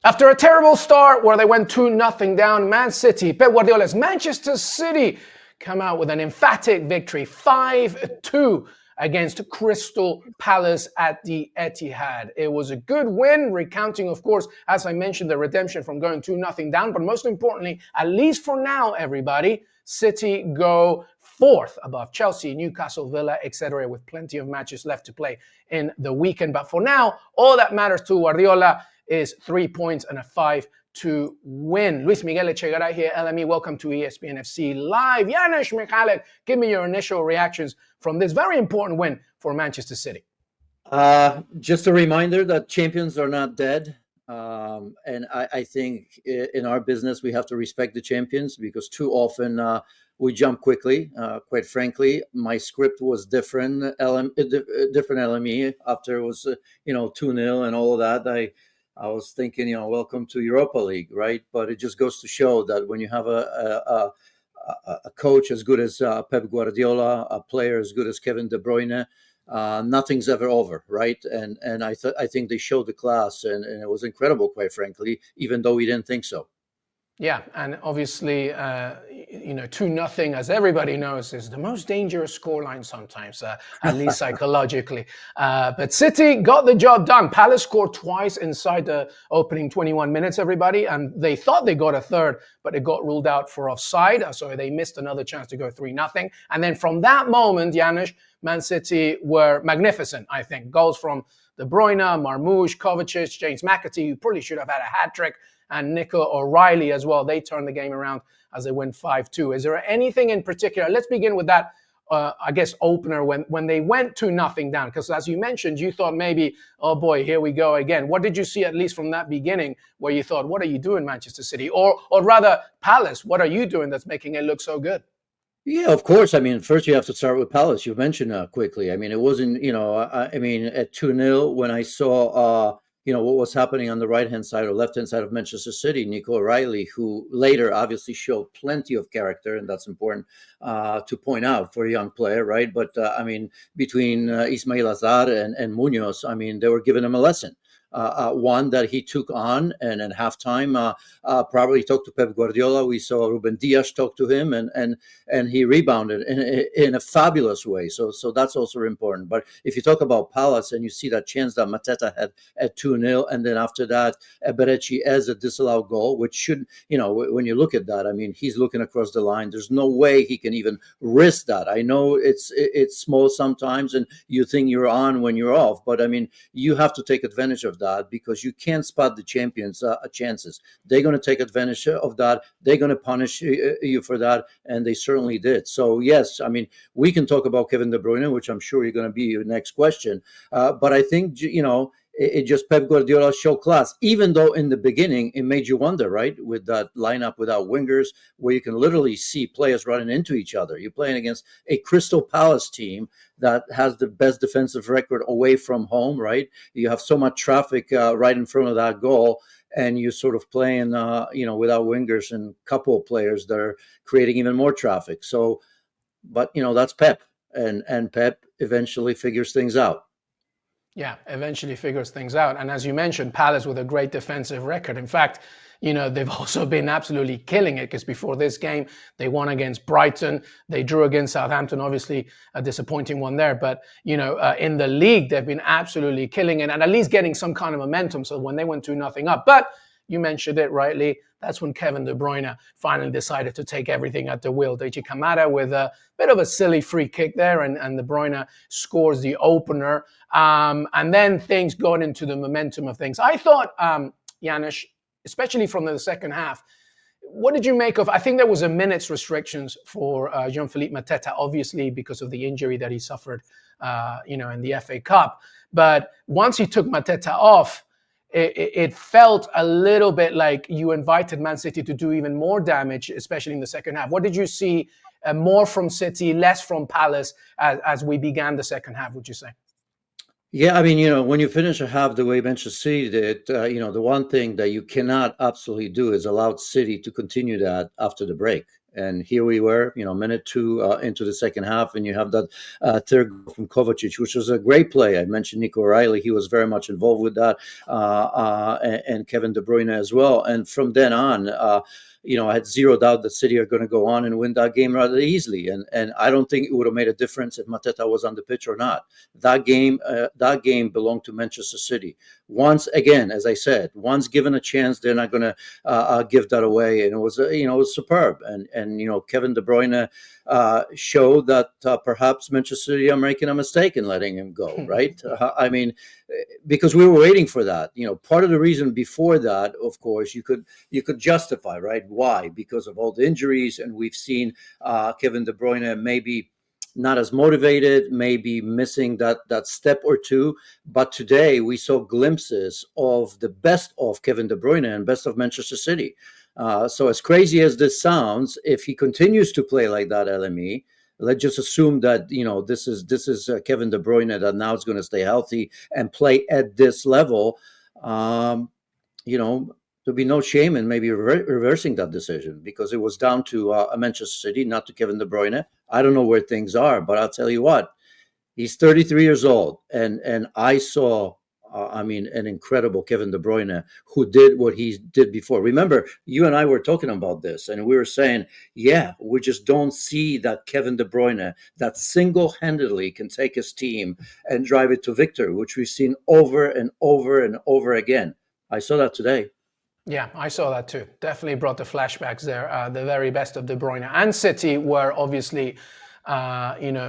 After a terrible start where they went 2-0 down, Man City, Pep Guardiola's Manchester City come out with an emphatic victory, 5-2 against Crystal Palace at the Etihad. It was a good win, recounting, of course, as I mentioned, the redemption from going 2-0 down. But most importantly, at least for now, everybody, City go fourth above Chelsea, Newcastle, Villa, etc., with plenty of matches left to play in the weekend. But for now, all that matters to Guardiola is 3 points and a 5-2 win. Luis Miguel Echegeray here, LME. Welcome to ESPN FC Live. Janusz Michallik, give me your initial reactions from this very important win for Manchester City. Just a reminder that champions are not dead. And I think in our business, we have to respect the champions because too often we jump quickly. Quite frankly, my script was different LME after it was, 2-0 and all of that. I was thinking, welcome to Europa League, right? But it just goes to show that when you have a coach as good as Pep Guardiola, a player as good as Kevin De Bruyne, nothing's ever over, right? And I think they showed the class, and it was incredible, quite frankly, even though we didn't think so. Yeah, and obviously, 2-0, as everybody knows, is the most dangerous scoreline sometimes, at least psychologically. But City got the job done. Palace scored twice inside the opening 21 minutes, everybody, and they thought they got a third, but it got ruled out for offside, so they missed another chance to go 3-0. And then from that moment, Janusz, Man City were magnificent, I think. Goals from De Bruyne, Marmoush, Kovacic, James McAtee, who probably should have had a hat-trick, and Nico O'Reilly as well. They turned the game around as they win 5-2. Is there anything in particular? Let's begin with that, opener when they went 2-0 down. Because as you mentioned, you thought maybe, oh boy, here we go again. What did you see, at least from that beginning, where you thought, what are you doing, Manchester City? Or rather, Palace, what are you doing that's making it look so good? Yeah, of course. I mean, first you have to start with Palace. You mentioned quickly. I mean, it wasn't, at 2-0 when I saw, what was happening on the right-hand side or left-hand side of Manchester City, Nico O'Reilly, who later obviously showed plenty of character, and that's important to point out for a young player, right? But, between Ismail Azar and Munoz, they were giving him a lesson. One that he took on, and at halftime probably talked to Pep Guardiola. We saw Ruben Dias talk to him, and he rebounded in a fabulous way. So that's also important. But if you talk about Palace and you see that chance that Mateta had at 2-0, and then after that, Eberechi as a disallowed goal, which should, when you look at that, he's looking across the line. There's no way he can even risk that. I know it's small sometimes, and you think you're on when you're off, but you have to take advantage of that, because you can't spot the champions' chances. They're going to take advantage of that. They're going to punish you for that, and they certainly did. So yes, we can talk about Kevin De Bruyne, which I'm sure you're going to be your next question. But I think it just Pep Guardiola showed class, even though in the beginning it made you wonder, right? With that lineup without wingers, where you can literally see players running into each other. You're playing against a Crystal Palace team that has the best defensive record away from home, right? You have so much traffic right in front of that goal, and you're sort of playing, without wingers and a couple of players that are creating even more traffic. So, but, that's Pep, and Pep eventually figures things out. Yeah, eventually figures things out. And as you mentioned, Palace with a great defensive record. In fact, they've also been absolutely killing it, because before this game, they won against Brighton. They drew against Southampton, obviously a disappointing one there. But, in the league, they've been absolutely killing it and at least getting some kind of momentum. So when they went 2-0 up, but you mentioned it rightly, that's when Kevin De Bruyne finally decided to take everything at the wheel. Deichi Kamada with a bit of a silly free kick there, and De Bruyne scores the opener. And then things got into the momentum of things. I thought, Janusz, especially from the second half, what did you make of, I think there was a minutes restrictions for Jean-Philippe Mateta, obviously because of the injury that he suffered, in the FA Cup. But once he took Mateta off, it felt a little bit like you invited Man City to do even more damage, especially in the second half. What did you see more from City, less from Palace as we began the second half, would you say? Yeah, when you finish a half the way Manchester City did, the one thing that you cannot absolutely do is allow City to continue that after the break. And here we were, minute two into the second half, and you have that third goal from Kovacic, which was a great play. I mentioned Nico O'Reilly; he was very much involved with that, and Kevin De Bruyne as well. And from then on, I had zero doubt that City are going to go on and win that game rather easily. And I don't think it would have made a difference if Mateta was on the pitch or not. That game belonged to Manchester City. Once again, as I said, once given a chance, they're not going to give that away. And it was superb. And Kevin De Bruyne showed that perhaps Manchester City are making a mistake in letting him go. Right? Because we were waiting for that. Part of the reason before that, of course, you could justify, right? Why? Because of all the injuries, and we've seen Kevin De Bruyne maybe not as motivated, maybe missing that step or two. But today we saw glimpses of the best of Kevin De Bruyne and best of Manchester City. So as crazy as this sounds, if he continues to play like that, LME, let's just assume that this is Kevin De Bruyne that now is going to stay healthy and play at this level. There'll be no shame in maybe reversing that decision, because it was down to Manchester City, not to Kevin De Bruyne. I don't know where things are, but I'll tell you what, he's 33 years old, and I saw, an incredible Kevin De Bruyne who did what he did before. Remember, you and I were talking about this, and we were saying, we just don't see that Kevin De Bruyne that single-handedly can take his team and drive it to victory, which we've seen over and over and over again. I saw that today. Yeah, I saw that too. Definitely brought the flashbacks there. The very best of De Bruyne and City were obviously,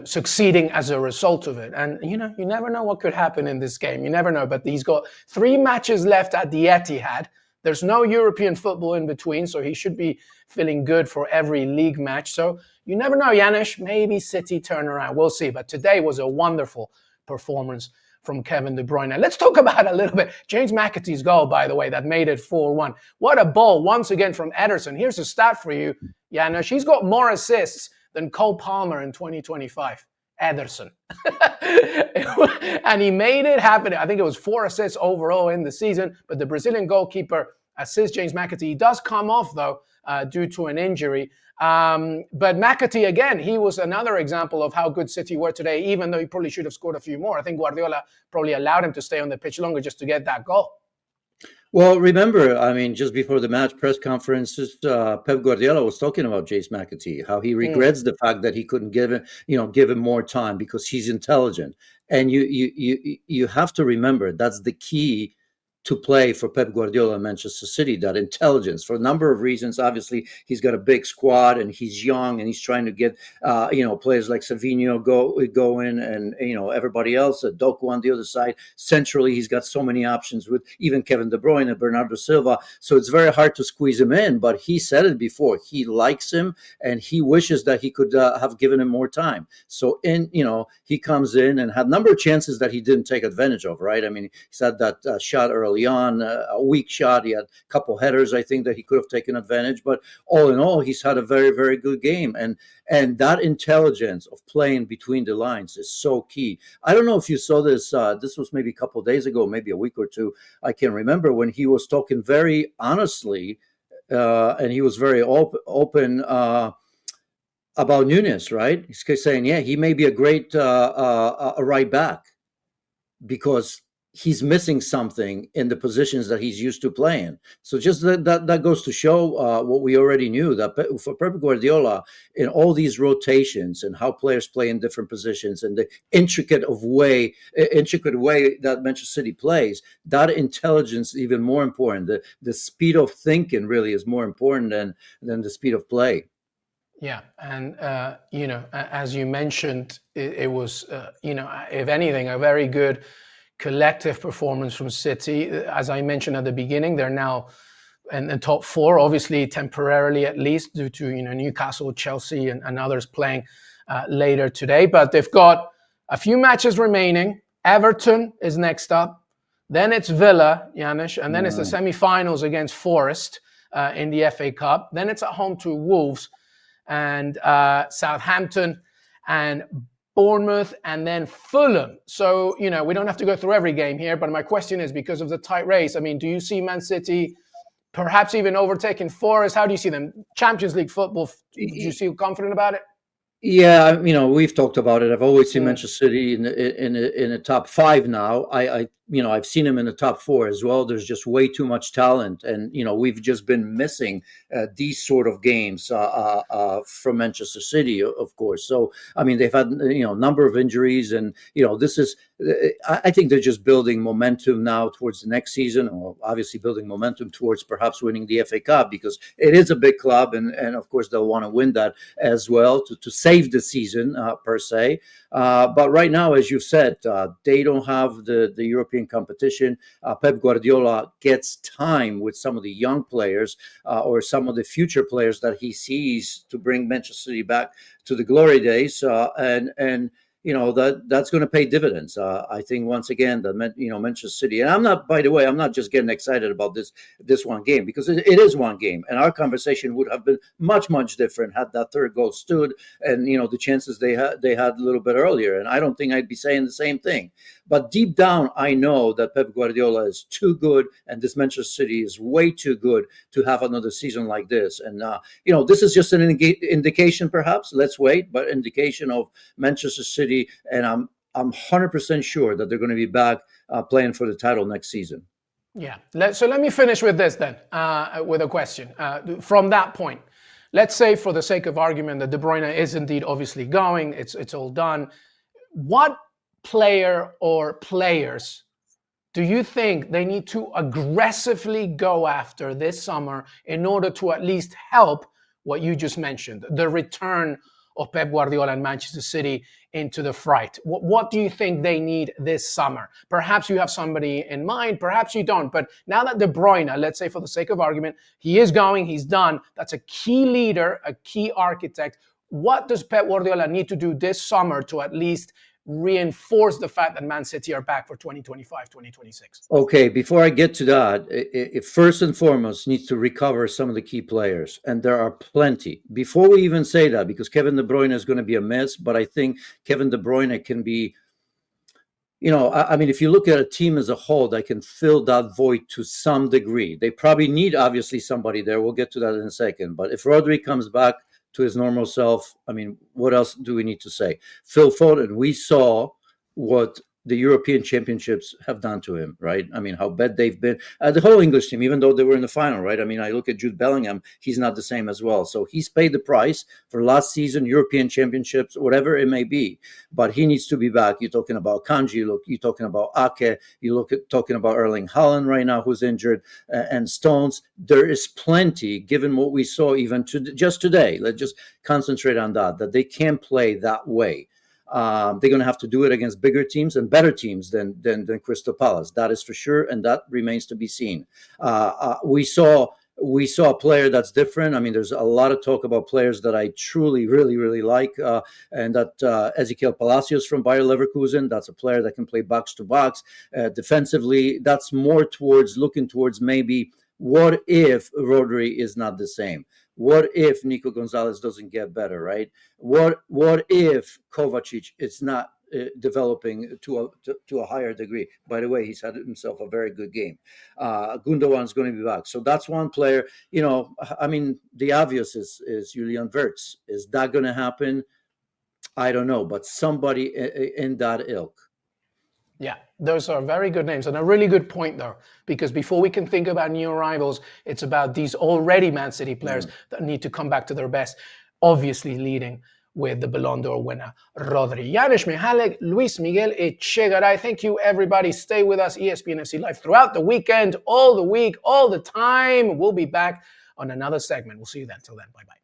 succeeding as a result of it. And, you never know what could happen in this game. You never know. But he's got 3 matches left at the Etihad. There's no European football in between, so he should be feeling good for every league match. So you never know, Janusz. Maybe City turn around. We'll see. But today was a wonderful performance from Kevin De Bruyne. Let's talk about a little bit James McAtee's goal, by the way, that made it 4-1. What a ball once again from Ederson. Here's a stat for you, Janusz. He's got more assists than Cole Palmer in 2025. Ederson. And he made it happen. I think it was 4 assists overall in the season, but the Brazilian goalkeeper assists James McAtee. He does come off, though, due to an injury. But McAtee, again, he was another example of how good City were today, even though he probably should have scored a few more. I think Guardiola probably allowed him to stay on the pitch longer just to get that goal. Well, remember, just before the match press conference, Pep Guardiola was talking about James McAtee, how he regrets the fact that he couldn't give him more time because he's intelligent. And you have to remember that's the key to play for Pep Guardiola and Manchester City, that intelligence, for a number of reasons. Obviously, he's got a big squad and he's young and he's trying to get, players like Savinho go in, and, everybody else, Doku on the other side. Centrally, he's got so many options with even Kevin De Bruyne and Bernardo Silva. So it's very hard to squeeze him in, but he said it before. He likes him and he wishes that he could have given him more time. So he comes in and had a number of chances that he didn't take advantage of, right? He said that shot early on, a weak shot. He had a couple headers, I think, that he could have taken advantage. But all in all, he's had a very, very good game. And that intelligence of playing between the lines is so key. I don't know if you saw this. This was maybe a couple of days ago, maybe a week or two. I can't remember, when he was talking very honestly, and he was very open about Núñez, right? He's saying, he may be a great a right back because he's missing something in the positions that he's used to playing. So just that goes to show what we already knew, that for Pep Guardiola, in all these rotations and how players play in different positions and the intricate way that Manchester City plays, that intelligence is even more important. The speed of thinking really is more important than the speed of play. Yeah, and as you mentioned, it was if anything, a very good collective performance from City. As I mentioned at the beginning, they're now in the top 4, obviously temporarily at least, due to Newcastle, Chelsea, and others playing later today. But they've got a few matches remaining. Everton is next up, then it's Villa, Janusz, and then it's the semi-finals against Forest in the FA Cup. Then it's at home to Wolves and Southampton and Bournemouth, and then Fulham. So, we don't have to go through every game here, but my question is, because of the tight race, do you see Man City perhaps even overtaking Forest? How do you see them? Champions League football, do you feel confident about it? Yeah, we've talked about it. I've always seen Mm. Manchester City in the top five now. I've seen them in the top four as well. There's just way too much talent, and we've just been missing these sort of games from Manchester City, of course. So they've had a number of injuries, and this is. I think they're just building momentum now towards the next season, or obviously building momentum towards perhaps winning the FA Cup, because it is a big club, and of course they'll want to win that as well to save the season per se. But right now, as you've said, they don't have the European competition. Pep Guardiola gets time with some of the young players or some of the future players that he sees to bring Manchester City back to the glory days, and that's going to pay dividends. I think once again that Manchester City, and by the way, I'm not just getting excited about this one game, because it is one game, and our conversation would have been much different had that third goal stood, and the chances they had a little bit earlier, and I don't think I'd be saying the same thing. But deep down, I know that Pep Guardiola is too good, and this Manchester City is way too good to have another season like this. And this is just an indication, perhaps. Let's wait, but indication of Manchester City. And I'm 100% sure that they're going to be back playing for the title next season. Yeah. So let me finish with this then, with a question. From that point, let's say for the sake of argument that De Bruyne is indeed obviously going, it's all done. What player or players do you think they need to aggressively go after this summer in order to at least help what you just mentioned, the return of Pep Guardiola and Manchester City into the fight? What do you think they need this summer? Perhaps you have somebody in mind, perhaps you don't. But now that De Bruyne, let's say for the sake of argument, he is going, he's done, that's a key leader, a key architect. What does Pep Guardiola need to do this summer to at least reinforce the fact that Man City are back for 2025, 2026? Okay, before I get to that, it first and foremost needs to recover some of the key players, and there are plenty. Before we even say that, because Kevin De Bruyne is going to be a miss, but I think Kevin De Bruyne can be, if you look at a team as a whole, that can fill that void to some degree. They probably need, obviously, somebody there. We'll get to that in a second. But if Rodri comes back to his normal self, what else do we need to say? Phil Foden, we saw what the European Championships have done to him, right? How bad they've been. The whole English team, even though they were in the final, right? I look at Jude Bellingham, he's not the same as well. So he's paid the price for last season, European Championships, whatever it may be. But he needs to be back. You're talking about Kanji, you're talking about Ake, talking about Erling Haaland right now, who's injured, and Stones. There is plenty, given what we saw even just today. Let's just concentrate on that they can play that way. They're going to have to do it against bigger teams and better teams than Crystal Palace. That is for sure, and that remains to be seen. We saw a player that's different. There's a lot of talk about players that I truly, really, really like, and that Ezequiel Palacios from Bayer Leverkusen. That's a player that can play box to box defensively. That's more looking towards maybe what if Rodri is not the same. What if Nico Gonzalez doesn't get better, right? What if Kovacic is not developing to a higher degree? By the way, he's had himself a very good game. Gundogan's going to be back. So that's one player. The obvious is Julian Wirtz. Is that going to happen? I don't know, but somebody in that ilk. Yeah, those are very good names, and a really good point, though, because before we can think about new arrivals, it's about these already Man City players that need to come back to their best, obviously leading with the Ballon d'Or winner, Rodri. Janusz Michallik, Luis Miguel Echegeray. Thank you, everybody. Stay with us, ESPN FC Live, throughout the weekend, all the week, all the time. We'll be back on another segment. We'll see you then. Till then, bye-bye.